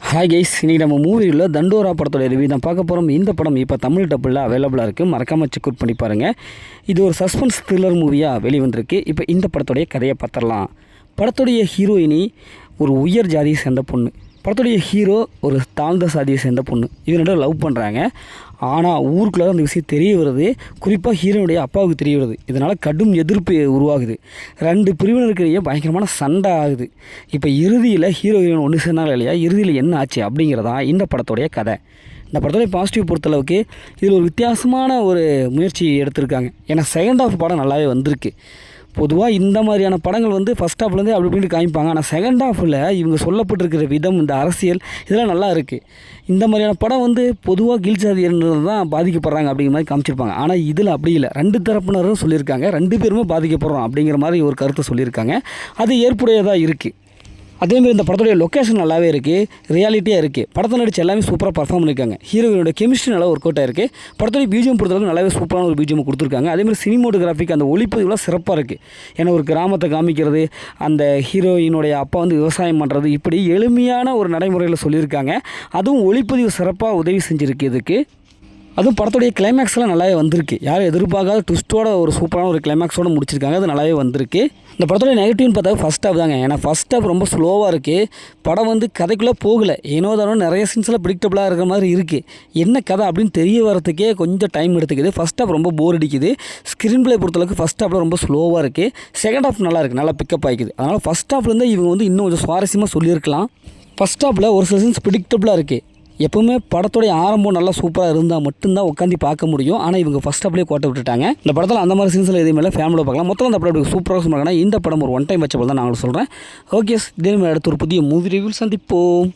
Hi guys, இன்றைக்கி நம்ம மூவியில் தண்டோரா படத்தோட ரிவ்யூ தான் பார்க்க போகிறோம். இந்த படம் இப்போ தமிழ் டப்பில் அவைலபிளாக இருக்குது. மறக்காமல் செக் அவுட் பண்ணி பாருங்கள். இது ஒரு சஸ்பென்ஸ் த்ரில்லர் மூவியாக வெளிவந்திருக்கு. இப்போ இந்த படத்துடைய கதையை பார்த்துடலாம். படத்துடைய ஹீரோயினி ஒரு உயர் ஜாதியை சேர்ந்த பொண்ணு. படத்துடைய ஹீரோ ஒரு தாழ்ந்த சாதியை சேர்ந்த பொண்ணு. இவனோட லவ் பண்ணுறாங்க. ஆனால் ஊருக்குள்ளே அந்த விஷயம் தெரிய வருது. குறிப்பாக ஹீரோனுடைய அப்பாவுக்கு தெரிய வருது. இதனால் கடும் எதிர்ப்பு உருவாகுது. ரெண்டு பிரிவினருக்கிடையே பயங்கரமான சண்டை ஆகுது. இப்போ இறுதியில் ஹீரோயின் ஒன்று சேர்ந்தாலும் இல்லையா, இறுதியில் என்ன ஆச்சு அப்படிங்கிறதான் இந்த படத்துடைய கதை. இந்த படத்துடைய பாசிட்டிவ் பொறுத்தளவுக்கு இதில் ஒரு வித்தியாசமான ஒரு முயற்சி எடுத்திருக்காங்க. ஏன்னா செகண்ட் ஹாஃப் படம் நல்லாவே வந்திருக்கு. பொதுவாக இந்த மாதிரியான படங்கள் ஃபஸ்ட் ஹாஃப்லேருந்து அப்படி இப்படின்னு காமிப்பாங்க. ஆனால் செகண்ட் ஹாஃபில் இவங்க சொல்லப்பட்டிருக்கிற விதம், இந்த அரசியல் இதெல்லாம் நல்லா இருக்குது. இந்த மாதிரியான படம் பொதுவாக கீழ் சாதியினர் தான் பாதிக்கப்படுறாங்க அப்படிங்கிற மாதிரி காமிச்சிருப்பாங்க. ஆனால் இதில் அப்படி இல்லை. ரெண்டு தரப்பினரும் சொல்லியிருக்காங்க. ரெண்டு பேருமே பாதிக்கப்படுறோம் அப்படிங்கிற மாதிரி ஒரு கருத்தை சொல்லியிருக்காங்க. அது ஏற்புடையதாக இருக்குது. அதேமாதிரி இந்த படத்துடைய லொக்கேஷன் நல்லாவே இருக்குது, ரியாலிட்டியாக இருக்குது. படத்தை நடிச்சு எல்லாமே சூப்பராக பர்ஃபார்ம் பண்ணியிருக்காங்க. ஹீரோயினோட கெமிஸ்ட்ரி நல்லா ஒர்க் அவுட் ஆகிருக்கு. படத்துடைய பிஜிஎம் பொறுத்தளவுக்கு நல்லாவே சூப்பரான ஒரு பிஜிஎம் கொடுத்துருக்காங்க. அதேமாதிரி சினிமோட்டோகிராஃபிக் அந்த ஒளிப்பதிவுலாம் சிறப்பாக இருக்குது. ஏன்னா ஒரு கிராமத்தை காமிக்கிறது, அந்த ஹீரோயினுடைய அப்பா விவசாயம் பண்ணுறது, இப்படி எளிமையான ஒரு நடைமுறையில் சொல்லியிருக்காங்க. அதுவும் ஒளிப்பதிவு சிறப்பாக உதவி செஞ்சுருக்கு இதுக்கு. அதுவும் படத்துடைய கிளைமேக்ஸ்லாம் நல்லாவே வந்திருக்கு. யாரும் எதிர்பார்க்காத ட்விஸ்ட்டோட ஒரு சூப்பரான ஒரு கிளைமேக்ஸோடு முடிச்சிருக்காங்க. அது நல்லாவே வந்திருக்கு. இந்த படத்துடைய நெகட்டிவ்னு பார்த்தா ஃபஸ்ட் ஹாஃப் தாங்க. ஏன்னா ஃபஸ்ட் ஹாஃப் ரொம்ப ஸ்லோவாக இருக்குது. படம் கதைக்குள்ளே போகலை. ஏனோ தானோ நிறைய சீன்ஸ்லாம் ப்ரிடிக்டபிளாக இருக்கிற மாதிரி இருக்குது. என்ன கதை அப்படின்னு தெரிய வரத்துக்கே கொஞ்சம் டைம் எடுத்துக்குது. ஃபஸ்ட் ஹாஃப் ரொம்ப போர் அடிக்குது. ஸ்க்ரீன் பிளே பொறுத்தளவுக்கு ஃபஸ்ட் ஹாஃபில் ரொம்ப ஸ்லோவாக இருக்குது. செகண்ட் ஹாஃப் நல்லா இருக்குது, நல்லா பிக்கப் ஆகிக்குது. அதனால் ஃபஸ்ட் ஹாஃப்லேருந்து இவங்க இன்னும் கொஞ்சம் சுவாரஸ்யமாக சொல்லியிருக்கலாம். ஃபஸ்ட் ஹாஃபில் ஒரு சில சீன்ஸ் ப்ரிடிக்டபிளாக இருக்குது. எப்போவுமே படத்துடைய ஆரம்பம் நல்லா சூப்பராக இருந்தால் மட்டும்தான் உட்காந்து பார்க்க முடியும். ஆனால் இவங்க ஃபஸ்ட் ஹாஃப்லேயே கோட்டை விட்டுட்டாங்க. இந்த படத்தில் அந்த மாதிரி சீன்ஸில் எதுவுமே இல்லை. ஃபேமிலியில் பார்க்கலாம். மொத்தம் அந்த படம் சூப்பராக சொன்னாங்கன்னா இந்த படம் ஒரு ஒன் டைம் வச்ச போல் தான் நாங்களும் சொல்கிறேன். ஓகே, இதே மாதிரி அடுத்து ஒரு புதிய மூவி ரிவ்யூ சந்திப்போம்.